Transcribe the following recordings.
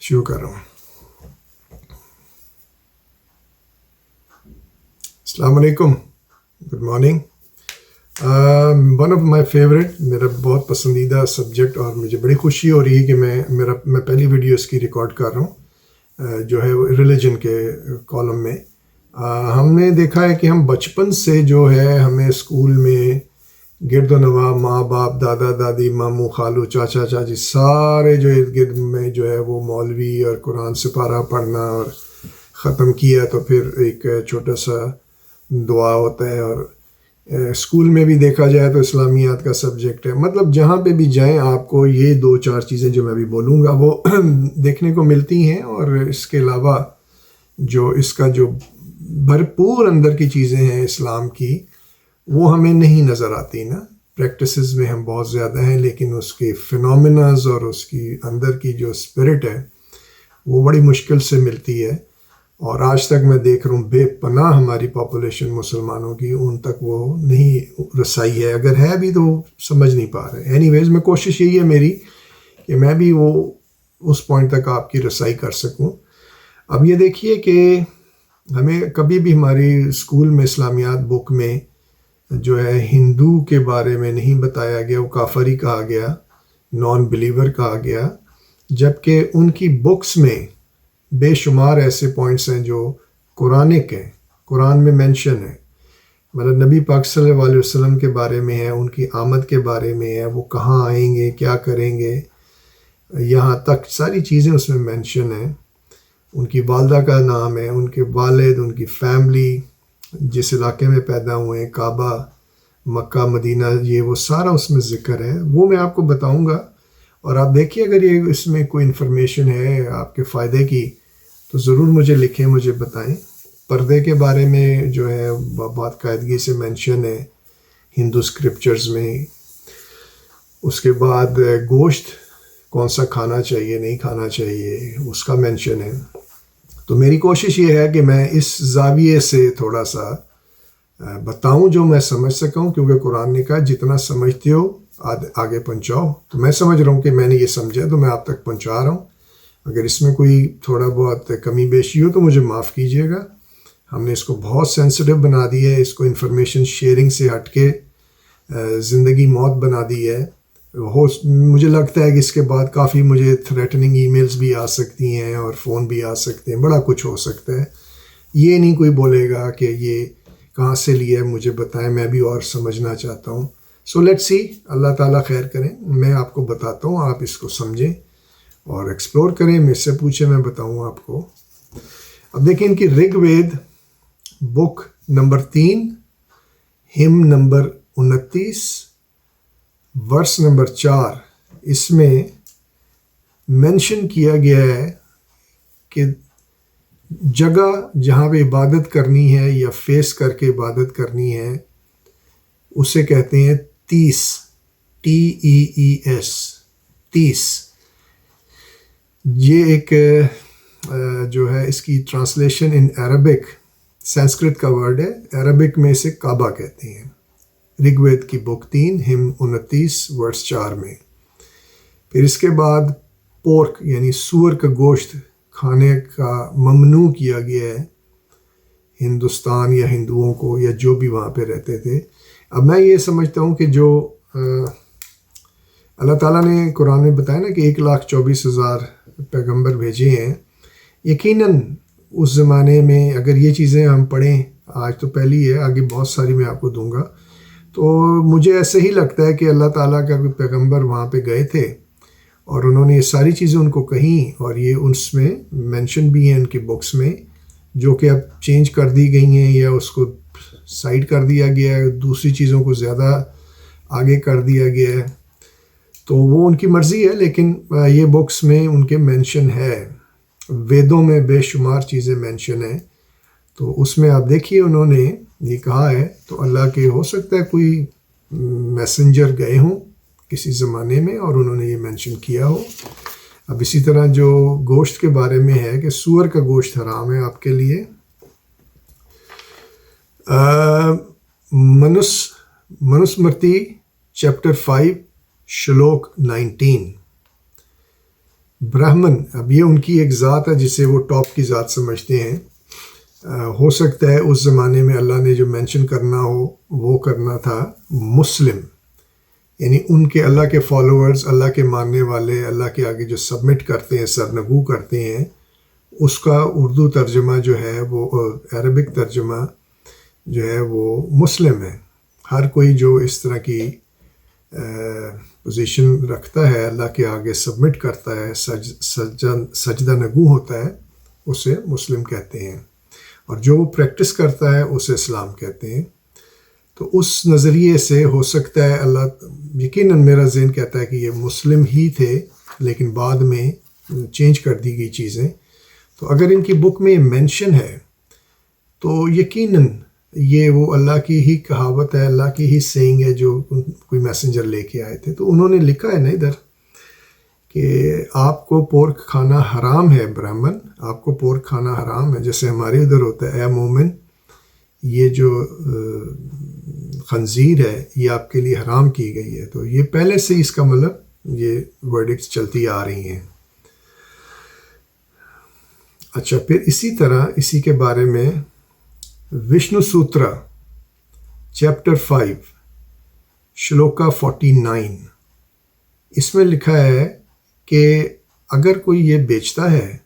شروع کر رہا ہوں. السلام علیکم، good morning. One of my favourite, میرا بہت پسندیدہ سبجیکٹ، اور مجھے بڑی خوشی ہو رہی ہے کہ میں پہلی ویڈیو اس کی ریکارڈ کر رہا ہوں، جو ہے ریلیجن کے کالم میں. ہم نے دیکھا ہے کہ ہم بچپن سے جو ہے ہمیں اسکول میں گرد و نواح، ماں باپ، دادا دادی، ماموں خالو، چاچا چاچی، سارے جو ارد گرد میں جو ہے وہ مولوی اور قرآن سپارہ پڑھنا، اور ختم کیا تو پھر ایک چھوٹا سا دعا ہوتا ہے. اور اسکول میں بھی دیکھا جائے تو اسلامیات کا سبجیکٹ ہے. مطلب جہاں پہ بھی جائیں آپ کو یہ دو چار چیزیں جو میں ابھی بولوں گا وہ دیکھنے کو ملتی ہیں. اور اس کے علاوہ جو اس کا جو بھرپور اندر کی چیزیں ہیں اسلام کی، وہ ہمیں نہیں نظر آتی نا. پریکٹسز میں ہم بہت زیادہ ہیں، لیکن اس کے فینومیناز اور اس کی اندر کی جو اسپرٹ ہے وہ بڑی مشکل سے ملتی ہے. اور آج تک میں دیکھ رہا ہوں بے پناہ ہماری پاپولیشن مسلمانوں کی ان تک وہ نہیں رسائی ہے. اگر ہے بھی تو سمجھ نہیں پا رہے. اینی ویز، میں کوشش یہی ہے میری کہ میں بھی وہ اس پوائنٹ تک آپ کی رسائی کر سکوں. اب یہ دیکھیے کہ ہمیں کبھی بھی ہماری اسکول میں اسلامیات بک میں جو ہے ہندو کے بارے میں نہیں بتایا گیا، وہ کافر ہی کہا گیا، نان بلیور کہا گیا. جبکہ ان کی بکس میں بے شمار ایسے پوائنٹس ہیں جو قرآنک ہیں، قرآن میں مینشن ہے. مطلب نبی پاک صلی اللہ علیہ وسلم کے بارے میں ہے، ان کی آمد کے بارے میں ہے، وہ کہاں آئیں گے، کیا کریں گے، یہاں تک ساری چیزیں اس میں مینشن ہیں. ان کی والدہ کا نام ہے، ان کے والد، ان کی فیملی، جس علاقے میں پیدا ہوئے ہیں، کعبہ، مکہ، مدینہ، یہ وہ سارا اس میں ذکر ہے. وہ میں آپ کو بتاؤں گا. اور آپ دیکھیے اگر یہ اس میں کوئی انفارمیشن ہے آپ کے فائدے کی تو ضرور مجھے لکھیں، مجھے بتائیں. پردے کے بارے میں جو ہے بات قاعدگی سے مینشن ہے ہندو اسکرپچرز میں. اس کے بعد گوشت کون سا کھانا چاہیے، نہیں کھانا چاہیے، اس کا مینشن ہے. تو میری کوشش یہ ہے کہ میں اس زاویے سے تھوڑا سا بتاؤں جو میں سمجھ سکوں، کیونکہ قرآن نے کہا جتنا سمجھتے ہو آگے پہنچاؤ. تو میں سمجھ رہا ہوں کہ میں نے یہ سمجھا تو میں آپ تک پہنچا رہا ہوں. اگر اس میں کوئی تھوڑا بہت کمی بیشی ہو تو مجھے معاف کیجیے گا. ہم نے اس کو بہت سینسٹیو بنا دی ہے، اس کو انفارمیشن شیئرنگ سے ہٹ کے زندگی موت بنا دی ہے. مجھے لگتا ہے کہ اس کے بعد کافی مجھے تھریٹننگ ای میلز بھی آ سکتی ہیں اور فون بھی آ سکتے ہیں، بڑا کچھ ہو سکتا ہے. یہ نہیں کوئی بولے گا کہ یہ کہاں سے لیا ہے، مجھے بتائیں، میں بھی اور سمجھنا چاہتا ہوں. سو لیٹ سی، اللہ تعالیٰ خیر کریں. میں آپ کو بتاتا ہوں، آپ اس کو سمجھیں اور ایکسپلور کریں، مجھ سے پوچھیں، میں بتاؤں آپ کو. اب دیکھیں ان کی رگ وید بک نمبر 3، ہم نمبر 29، ورس نمبر 4، اس میں مینشن کیا گیا ہے کہ جگہ جہاں پہ عبادت کرنی ہے یا فیس کر کے عبادت کرنی ہے اسے کہتے ہیں تیس، TEES، تیس. یہ ایک جو ہے اس کی ٹرانسلیشن ان عربک، سنسکرت کا ورڈ ہے، عربک میں اسے کعبہ کہتے ہیں. رگ وید کی بک 3، ہم 29، ورس 4 میں. پھر اس کے بعد پورک یعنی سور کا گوشت کھانے کا ممنوع کیا گیا ہے ہندوستان یا ہندوؤں کو، یا جو بھی وہاں پہ رہتے تھے. اب میں یہ سمجھتا ہوں کہ جو اللہ تعالیٰ نے قرآن میں بتایا نا کہ 1,24,000 پیغمبر بھیجے ہیں، یقیناً اس زمانے میں اگر یہ چیزیں ہم پڑھیں، آج تو پہلی ہے، آگے بہت ساری میں آپ کو دوں گا، تو مجھے ایسے ہی لگتا ہے کہ اللہ تعالیٰ کا کوئی پیغمبر وہاں پہ گئے تھے اور انہوں نے یہ ساری چیزیں ان کو کہیں، اور یہ اس میں مینشن بھی ہیں ان کی بکس میں، جو کہ اب چینج کر دی گئی ہیں یا اس کو سائڈ کر دیا گیا ہے، دوسری چیزوں کو زیادہ آگے کر دیا گیا ہے. تو وہ ان کی مرضی ہے، لیکن یہ بکس میں ان کے مینشن ہے. ویدوں میں بے شمار چیزیں مینشن ہیں. تو اس میں آپ دیکھیے انہوں نے یہ کہا ہے، تو اللہ کے ہو سکتا ہے کوئی میسنجر گئے ہوں کسی زمانے میں اور انہوں نے یہ مینشن کیا ہو. اب اسی طرح جو گوشت کے بارے میں ہے کہ سور کا گوشت حرام ہے آپ کے لیے. منوسمرتی چیپٹر 5 شلوک 19، برہمن، اب یہ ان کی ایک ذات ہے جسے وہ ٹاپ کی ذات سمجھتے ہیں. ہو سکتا ہے اس زمانے میں اللہ نے جو مینشن کرنا ہو وہ کرنا تھا مسلم، یعنی ان کے اللہ کے فالوورز، اللہ کے ماننے والے، اللہ کے آگے جو سبمٹ کرتے ہیں، سرنگو کرتے ہیں، اس کا اردو ترجمہ جو ہے وہ عربک ترجمہ جو ہے وہ مسلم ہے. ہر کوئی جو اس طرح کی پوزیشن رکھتا ہے، اللہ کے آگے سبمٹ کرتا ہے، سجدہ نگو ہوتا ہے، اسے مسلم کہتے ہیں. اور جو وہ پریکٹس کرتا ہے اسے اسلام کہتے ہیں. تو اس نظریے سے ہو سکتا ہے اللہ، یقیناً میرا ذہن کہتا ہے کہ یہ مسلم ہی تھے، لیکن بعد میں چینج کر دی گئی چیزیں. تو اگر ان کی بک میں مینشن ہے تو یقیناً یہ وہ اللہ کی ہی کہاوت ہے، اللہ کی ہی سینگ ہے جو کوئی میسنجر لے کے آئے تھے. تو انہوں نے لکھا ہے نا ادھر کہ آپ کو پورک کھانا حرام ہے برہمن، آپ کو پورک کھانا حرام ہے. جیسے ہمارے ادھر ہوتا ہے اے مومن، یہ جو خنزیر ہے یہ آپ کے لیے حرام کی گئی ہے. تو یہ پہلے سے اس کا مطلب یہ ورڈکٹس چلتی آ رہی ہیں. اچھا، پھر اسی طرح اسی کے بارے میں وشنو سوترا چیپٹر 5 شلوکا 49، اس میں لکھا ہے کہ اگر کوئی یہ بیچتا ہے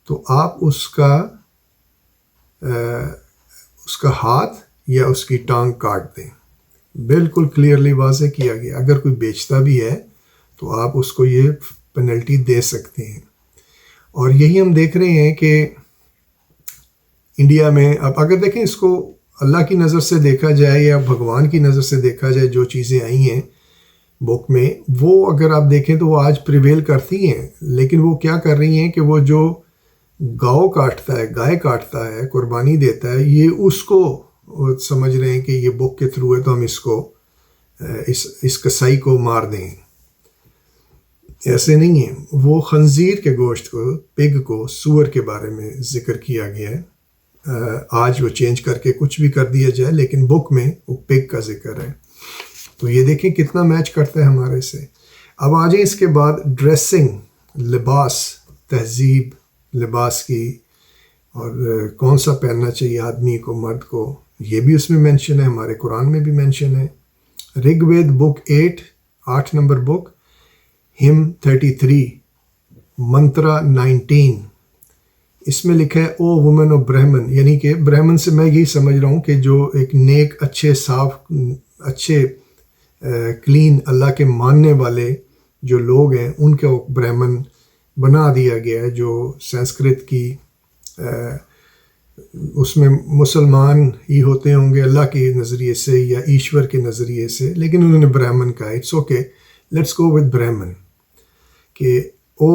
تو آپ اس کا ہاتھ یا اس کی ٹانگ کاٹ دیں. بالکل کلیئرلی واضح کیا گیا، اگر کوئی بیچتا بھی ہے تو آپ اس کو یہ پینلٹی دے سکتے ہیں. اور یہی ہم دیکھ رہے ہیں کہ انڈیا میں اب اگر دیکھیں اس کو اللہ کی نظر سے دیکھا جائے یا بھگوان کی نظر سے دیکھا جائے، جو چیزیں آئی ہیں بک میں وہ اگر آپ دیکھیں تو وہ آج پریویل کرتی ہیں. لیکن وہ کیا کر رہی ہیں کہ وہ جو گاؤ کاٹتا ہے، گائے کاٹتا ہے، قربانی دیتا ہے، یہ اس کو سمجھ رہے ہیں کہ یہ بک کے تھرو ہے تو ہم اس کو اس کسائی کو مار دیں. ایسے نہیں ہے. وہ خنزیر کے گوشت کو، پگ کو، سور کے بارے میں ذکر کیا گیا ہے. آج وہ چینج کر کے کچھ بھی کر دیا جائے، لیکن بک میں وہ پگ کا ذکر ہے. تو یہ دیکھیں کتنا میچ کرتا ہے ہمارے سے. اب آ جائیں اس کے بعد ڈریسنگ، لباس، تہذیب لباس کی، اور کون سا پہننا چاہیے آدمی کو، مرد کو، یہ بھی اس میں مینشن ہے، ہمارے قرآن میں بھی مینشن ہے. رگ وید بک 8 نمبر بک، ہم 33، منترا 19، اس میں لکھا ہے او وومن آف برہمن، یعنی کہ برہمن سے میں یہی سمجھ رہا ہوں کہ جو ایک نیک، اچھے، صاف، اچھے، کلین، اللہ کے ماننے والے جو لوگ ہیں ان کو برہمن بنا دیا گیا ہے. جو سنسکرت کی اس میں مسلمان ہی ہوتے ہوں گے اللہ کے نظریے سے یا ایشور کے نظریے سے، لیکن انہوں نے برہمن کہا. It's okay, let's go with Brahmin, کہ او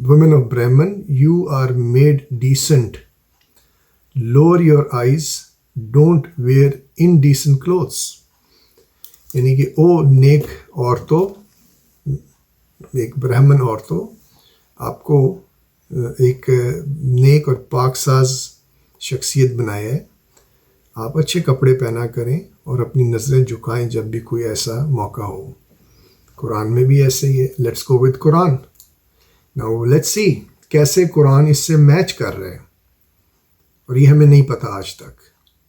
women of Brahman, you are made decent. Lower your eyes, don't wear indecent clothes. یعنی کہ او نیک عورتوں، ایک برہمن عورتوں، آپ کو ایک نیک اور پاک ساز شخصیت بنایا ہے. آپ اچھے کپڑے پہنا کریں اور اپنی نظریں جھکائیں جب بھی کوئی ایسا موقع ہو. قرآن میں بھی ایسے ہی ہے. Let's go with Quran. Now let's see کیسے قرآن اس سے میچ کر رہے ہیں. اور یہ ہمیں نہیں پتہ آج تک.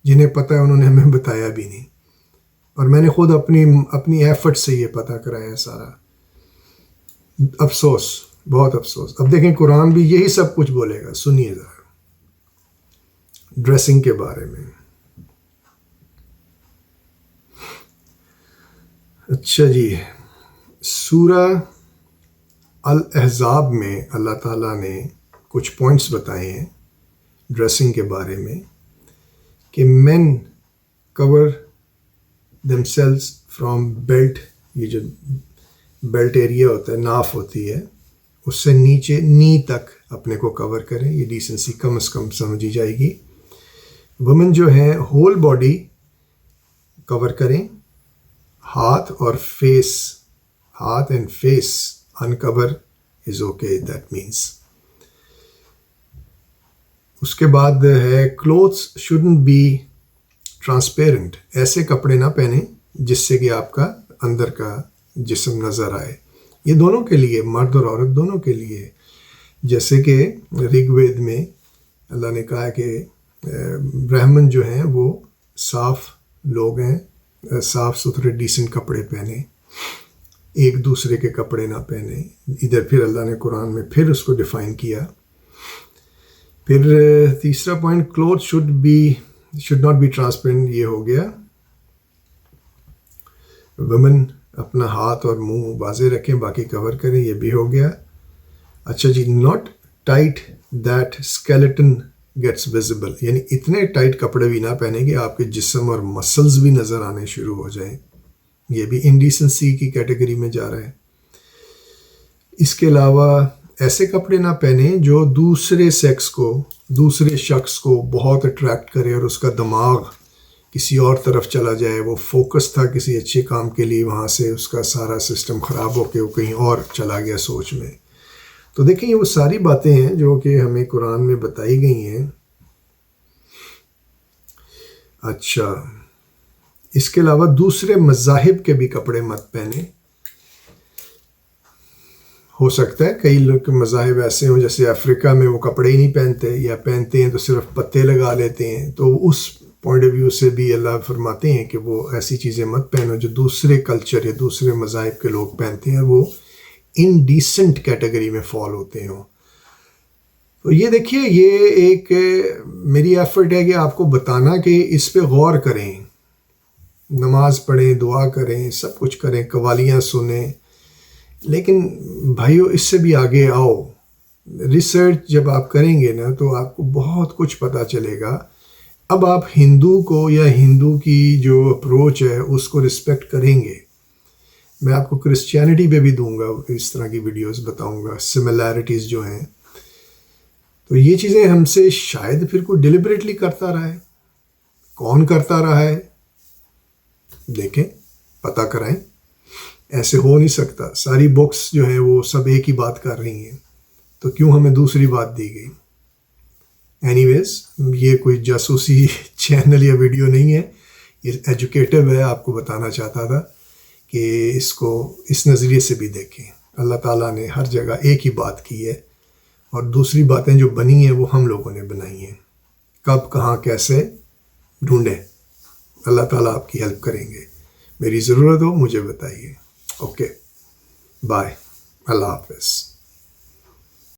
جنہیں پتہ ہے انہوں نے ہمیں بتایا بھی نہیں. اور میں نے خود اپنی ایفرٹ سے یہ پتہ کرایا سارا. افسوس، بہت افسوس. اب دیکھیں قرآن بھی یہی سب کچھ بولے گا. سنیے ذرا ڈریسنگ کے بارے میں. اچھا جی، سورہ الاحزاب میں اللہ تعالیٰ نے کچھ پوائنٹس بتائے ہیں ڈریسنگ کے بارے میں، کہ main core them cells from belt, یہ جو بیلٹ ایریا ہوتا ہے، ناف ہوتی ہے، اس سے نیچے نی تک اپنے کو کور کریں. یہ ڈیسنسی کم از کم سمجھی جائے گی. وومن جو ہیں ہول باڈی کور کریں. ہاتھ اور فیس، ہاتھ and face uncover is okay, that means. اس کے بعد ہے clothes shouldn't be transparent. ایسے کپڑے نہ پہنیں جس سے کہ آپ کا اندر کا جسم نظر آئے. یہ دونوں کے لیے، مرد اور عورت دونوں کے لیے. جیسے کہ رگ وید میں اللہ نے کہا کہ برہمن جو ہیں وہ صاف لوگ ہیں، صاف ستھرے ڈیسنٹ کپڑے پہنیں، ایک دوسرے کے کپڑے نہ پہنیں. ادھر پھر اللہ نے قرآن میں پھر اس کو ڈیفائن کیا. پھر تیسرا point, cloth should not be transparent, یہ ہو گیا. ویمن اپنا ہاتھ اور منہ واضح رکھیں، باقی کور کریں، یہ بھی ہو گیا. اچھا جی، not tight that skeleton gets visible, یعنی اتنے ٹائٹ کپڑے بھی نہ پہنیں کہ آپ کے جسم اور مسلز بھی نظر آنے شروع ہو جائیں. یہ بھی انڈیسنسی کی کیٹیگری میں جا رہا ہے. اس کے علاوہ ایسے کپڑے نہ پہنیں جو دوسرے سیکس کو، دوسرے شخص کو بہت اٹریکٹ کرے اور اس کا دماغ کسی اور طرف چلا جائے. وہ فوکس تھا کسی اچھے کام کے لیے، وہاں سے اس کا سارا سسٹم خراب ہو کے وہ کہیں اور چلا گیا سوچ میں. تو دیکھیں یہ وہ ساری باتیں ہیں جو کہ ہمیں قرآن میں بتائی گئی ہیں. اچھا، اس کے علاوہ دوسرے مذاہب کے بھی کپڑے مت پہنیں. ہو سکتا ہے کئی لوگ کے مذاہب ایسے ہوں، جیسے افریقہ میں وہ کپڑے ہی نہیں پہنتے، یا پہنتے ہیں تو صرف پتے لگا لیتے ہیں. تو اس پوائنٹ آف ویو سے بھی اللہ فرماتے ہیں کہ وہ ایسی چیزیں مت پہنو جو دوسرے کلچر یا دوسرے مذاہب کے لوگ پہنتے ہیں، وہ انڈیسنٹ کیٹیگری میں فال ہوتے ہوں. تو یہ دیکھیے، یہ ایک میری ایفرٹ ہے کہ آپ کو بتانا کہ اس پہ غور کریں، نماز پڑھیں، دعا کریں، سب کچھ کریں، قوالیاں سنیں، لیکن بھائیو اس سے بھی آگے آؤ. ریسرچ جب آپ کریں گے نا تو آپ کو بہت کچھ پتہ چلے گا. اب آپ ہندو کو یا ہندو کی جو اپروچ ہے اس کو رسپیکٹ کریں گے. میں آپ کو کرسچینٹی پہ بھی دوں گا، اس طرح کی ویڈیوز بتاؤں گا، سملیرٹیز جو ہیں. تو یہ چیزیں ہم سے شاید پھر کوئی ڈیلیبریٹلی کرتا رہا ہے. کون کرتا رہا ہے دیکھیں، پتہ کرائیں. ایسے ہو نہیں سکتا. ساری بکس جو ہیں وہ سب ایک ہی بات کر رہی ہیں، تو کیوں ہمیں دوسری بات دی گئی؟ اینی ویز، یہ کوئی جاسوسی چینل یا ویڈیو نہیں ہے، یہ ایجوکیٹو ہے. آپ کو بتانا چاہتا تھا کہ اس کو اس نظریے سے بھی دیکھیں. اللہ تعالیٰ نے ہر جگہ ایک ہی بات کی ہے، اور دوسری باتیں جو بنی ہیں وہ ہم لوگوں نے بنائی ہیں. کب، کہاں، کیسے ڈھونڈیں. اللہ تعالیٰ آپ کی ہیلپ کریں گے. میری ضرورت ہو مجھے بتائیے. اوکے، بائے، اللہ حافظ.